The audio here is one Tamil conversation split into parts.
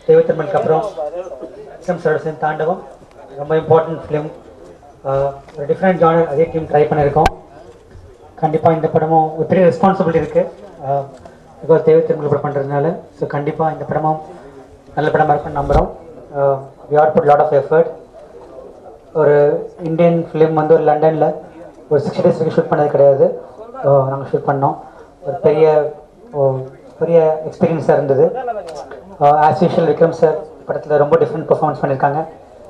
தெய்வத்திருமலுக்கு அப்புறம் விக்ரம் சாரோட சேர்ந்து தாண்டவம் ரொம்ப இம்பார்ட்டன்ட் ஃபிலிம். ஒரு டிஃப்ரெண்ட் ஜானர் அதே டீம் ட்ரை பண்ணியிருக்கோம். கண்டிப்பாக இந்த படமும் ஒரு பெரிய ரெஸ்பான்சிபிலிட்டி இருக்குது பிகாஸ் தெய்வத்திருமல் படம் பண்ணுறதுனால. ஸோ கண்டிப்பாக இந்த படமும் நல்ல படமாக இருக்குன்னு நம்புகிறோம். We are put lot of effort. ஒரு இந்தியன் ஃபிலிம் வந்து ஒரு லண்டனில் ஒரு 60 days வரைக்கும் ஷூட் பண்ணது கிடையாது. நாங்கள் ஷூட் பண்ணோம். ஒரு பெரிய எக்ஸ்பீரியன்ஸாக இருந்தது. ஆஸ் யூஷுவல் விக்ரம் சார் படத்தில் ரொம்ப டிஃப்ரெண்ட் பெர்ஃபார்மன்ஸ் பண்ணியிருக்காங்க.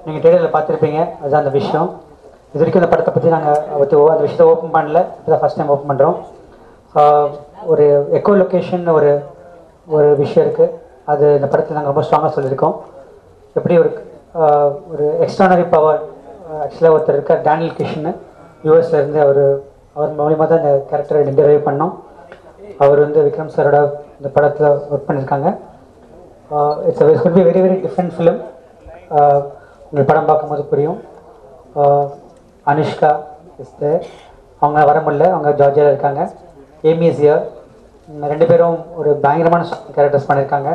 நீங்கள் ட்ரெய்லரில் பார்த்துருப்பீங்க. அதுதான் அந்த விஷயம். இது வரைக்கும் இந்த படத்தை பற்றி நாங்கள் அந்த விஷயத்தை ஓப்பன் பண்ணல. இதுதான் ஃபஸ்ட் டைம் ஓப்பன் பண்ணுறோம். ஒரு எக்கோ லொக்கேஷன் ஒரு விஷயம் இருக்குது. அது இந்த படத்தில் நாங்கள் ரொம்ப ஸ்ட்ராங்காக சொல்லியிருக்கோம். எப்படி ஒரு எக்ஸ்ட்ரானரி பவர் ஆக்சுவலாக ஒருத்தர் இருக்கார் டேனியல் கிஷன் யூஎஸ்லேருந்து. அவர் மூலியமாக தான் இந்த கேரக்டரை டெரைவ் பண்ணோம். அவர் வந்து விக்ரம் சாரோட இந்த படத்தில் ஒர்க் பண்ணியிருக்காங்க. It's be very very different film. உங்களுக்கு படம் பார்க்கும்போது புரியும். அனுஷ்கா அவங்க வர முடியல, அவங்க ஜார்ஜியாவில் இருக்காங்க. Amy is here. 2 பேரும் ஒரு பயங்கரமான கேரக்டர்ஸ் பண்ணியிருக்காங்க.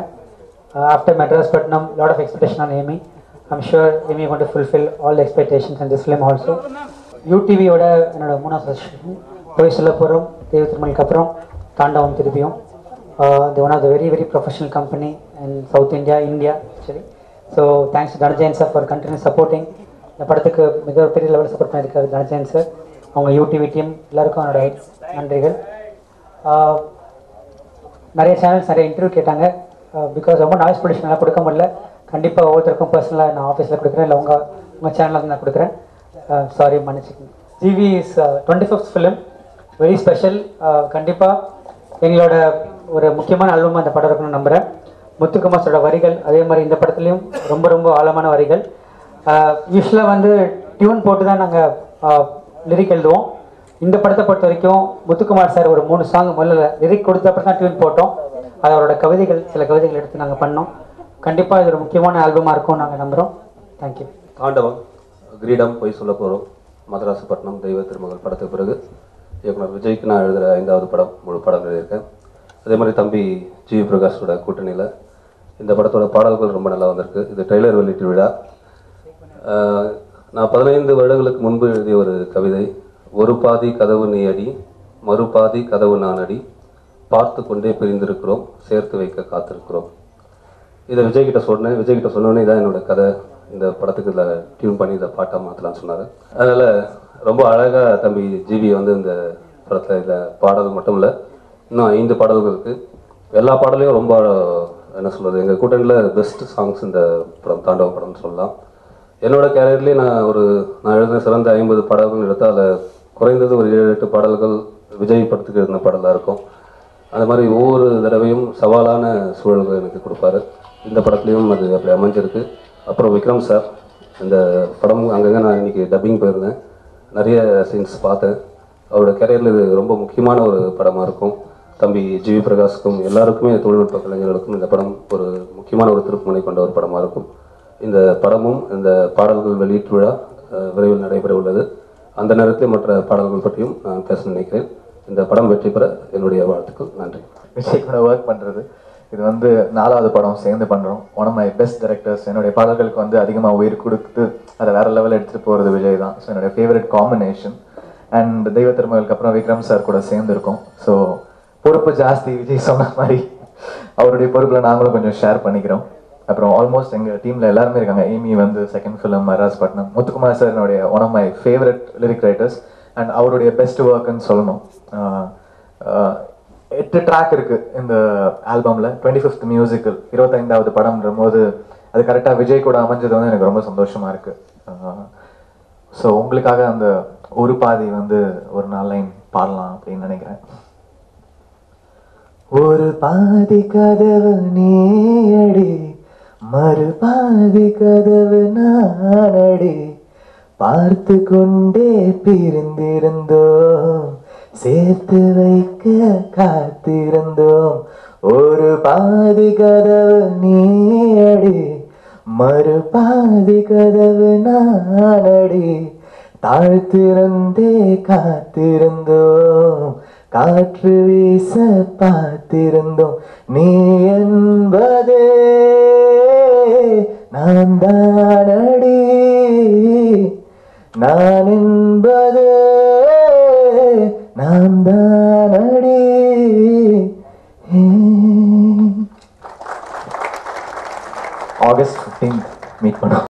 After Madrasapattinam lot of expectation on Amy. I'm sure Amy going to fulfil all the expectations in this film also. யூடிவியோட என்னோட 3வது சஜஷன் போய் சொல்ல போகிறோம். தெய்வத்திருமலுக்கு அப்புறம் தாண்டவம் திருப்பியும். One of the very very professional company in South India actually. So thanks Dhananjayan sir for continues supporting. இந்த படத்துக்கு மிகப்பெரிய லெவலில் சப்போர்ட் பண்ணியிருக்காரு தனஜயன் சார். அவங்க யூடிவி டீம் எல்லாருக்கும் அவனோட நன்றிகள். நிறைய சேனல்ஸ் நிறைய இன்டர்வியூ கேட்டாங்க. பிகாஸ் ரொம்ப நாய்ஸ் பொல்யூஷன் எல்லாம் கொடுக்க முடியல. கண்டிப்பாக ஒவ்வொருத்தருக்கும் பர்சனலாக நான் ஆஃபீஸில் கொடுக்குறேன், இல்லை உங்கள் சேனலில் வந்து நான் கொடுக்குறேன். சாரி, மன்னிச்சுக்கோங்க. GV is 25th film, very special. கண்டிப்பாக எங்களோட ஒரு முக்கியமான ஆல்பமாக இந்த படம் இருக்குன்னு நம்புகிறேன். முத்துக்குமாரோட வரிகள் அதே மாதிரி இந்த படத்துலையும் ரொம்ப ரொம்ப ஆழமான வரிகள். யூஸ்வலாக வந்து டியூன் போட்டு தான் நாங்கள் லிரிக் எழுதுவோம். இந்த படத்தை பொறுத்த வரைக்கும் முத்துக்குமார் சார் ஒரு 3 சாங் முதல்ல லிரிக் கொடுத்த அப்புறம் தான் டியூன் போட்டோம். அதோட சில கவிதைகள் எடுத்து நாங்கள் பண்ணோம். கண்டிப்பாக இது ஒரு முக்கியமான ஆல்பமாக இருக்கும் நாங்கள் நம்புகிறோம். தேங்க்யூ. தாண்டவம், கிரீடம், போய் சொல்ல போகிறோம், மதராசப்பட்டினம், தெய்வ திருமகள் படத்துக்கு பிறகு இயக்குனர் விஜய்க்கு நான் எழுதுகிற 5வது படம், முழு படம் எழுதியிருக்கேன். அதே மாதிரி தம்பி ஜி பிரகாஷோட கூட்டணியில் இந்த படத்தோட பாடல்கள் ரொம்ப நல்லா வந்திருக்கு. இது ட்ரெய்லர் வெளியீட்டு விழா. நான் 15 வருடங்களுக்கு முன்பு எழுதிய ஒரு கவிதை. ஒரு பாதி கதவு நீ அடி, மறுபாதி கதவு நான் அடி, பார்த்து கொண்டே பிரிந்திருக்கிறோம், சேர்த்து வைக்க காத்திருக்கிறோம். இதை விஜய்கிட்ட சொன்னேன். விஜய்கிட்ட சொன்னோன்னே இதான் என்னோட கதை, இந்த படத்துக்கு இதில் டியூன் பண்ணி இதை பாட்டாக மாற்றலான்னு சொன்னார். அதனால் ரொம்ப அழகாக தம்பி ஜிவி வந்து இந்த படத்தில் இதில் பாடல் மட்டும் இல்லை, இன்னும் 5 பாடல்கள் இருக்குது. எல்லா பாடலையும் ரொம்ப என்ன சொல்கிறது, எங்கள் கூட்டணியில் பெஸ்ட் சாங்ஸ் இந்த படம் தாண்டவம் படம்னு சொல்லலாம். என்னோட கேரியர்லேயே நான் எழுதின சிறந்த 50 பாடல்கள் எடுத்தால் அதில் குறைந்தது ஒரு 7-8 பாடல்கள் விஜய் படத்துக்கு எழுதின பாடலாக இருக்கும். அந்த மாதிரி ஒவ்வொரு தடவையும் சவாலான சூழல்கள் எனக்கு கொடுப்பாரு. இந்த படத்துலையும் அது அப்படி அமைஞ்சிருக்கு. அப்புறம் விக்ரம் சார், இந்த படம் அங்கங்கே நான் இன்றைக்கி டப்பிங் போயிருந்தேன், நிறைய சீன்ஸ் பார்த்தேன். அவரோட கேரியரில் இது ரொம்ப முக்கியமான ஒரு படமாக இருக்கும். தம்பி ஜிவி பிரகாஷ்க்கும் எல்லாருக்குமே தொழில்நுட்ப கலைஞர்களுக்கும் இந்த படம் ஒரு முக்கியமான ஒரு திருப்புமுனை கொண்ட ஒரு படமாக இருக்கும். இந்த படமும் இந்த பாடல்கள் வெளியீட்டு விழா விரைவில் நடைபெற உள்ளது. அந்த நேரத்தில் மற்ற பாடல்கள் பற்றியும் நான் பேச நினைக்கிறேன். இந்த படம் வெற்றி பெற என்னுடைய வாழ்த்துக்கள். நன்றி. விஜய் கூட ஒர்க் பண்ணுறது இது வந்து 4வது படம் சேர்ந்து பண்ணுறோம். One of my best directors. என்னுடைய பாடல்களுக்கு வந்து அதிகமாக உயிர் கொடுத்து அதை வேறு லெவலில் எடுத்துகிட்டு போகிறது விஜய் தான். ஸோ என்னுடைய ஃபேவரட் காம்பினேஷன். அண்ட் தெய்வ திருமகளுக்கு அப்புறம் விக்ரம் சார் கூட சேர்ந்துருக்கோம். ஸோ பொறுப்பு ஜாஸ்தி. விஜய் சொன்ன மாதிரி அவருடைய பொறுப்பில் நாங்களும் கொஞ்சம் ஷேர் பண்ணிக்கிறோம். அப்புறம் ஆல்மோஸ்ட் எங்கள் டீமில் எல்லாருமே இருக்காங்க. ஏமி வந்து 2nd film Madrasapattinam. Muthukumar sir என்னுடைய one of my favourite lyric writers and அவருடைய பெஸ்ட் ஒர்க்குன்னு சொல்லணும். 8 ட்ராக் இருக்குது இந்த ஆல்பமில். 25th மியூசிக்கல், 25வது படம்ன்ற போது அது கரெக்டாக விஜய் கூட அமைஞ்சது வந்து எனக்கு ரொம்ப சந்தோஷமாக இருக்குது. ஸோ உங்களுக்காக அந்த ஒரு பாதி வந்து ஒரு 4 லைன் பாடலாம் அப்படின்னு நினைக்கிறேன். ஒரு பாதி கதவு நீடி, மறுபாதி கதவு நானடி, பார்த்து கொண்டே பிரிந்திருந்தோம், சேர்த்து வைக்க காத்திருந்தோம். ஒரு பாதி கதவு நீடி, மறுபாதி கதவு நானடி, தாழ்த்திருந்தே காத்திருந்தோம், காற்று வீச பார்த்திருந்தோம். நீ என்பதே நான் தானடி நான் என்பது நான் தானடி. August 15th மீட் பண்ணோம்.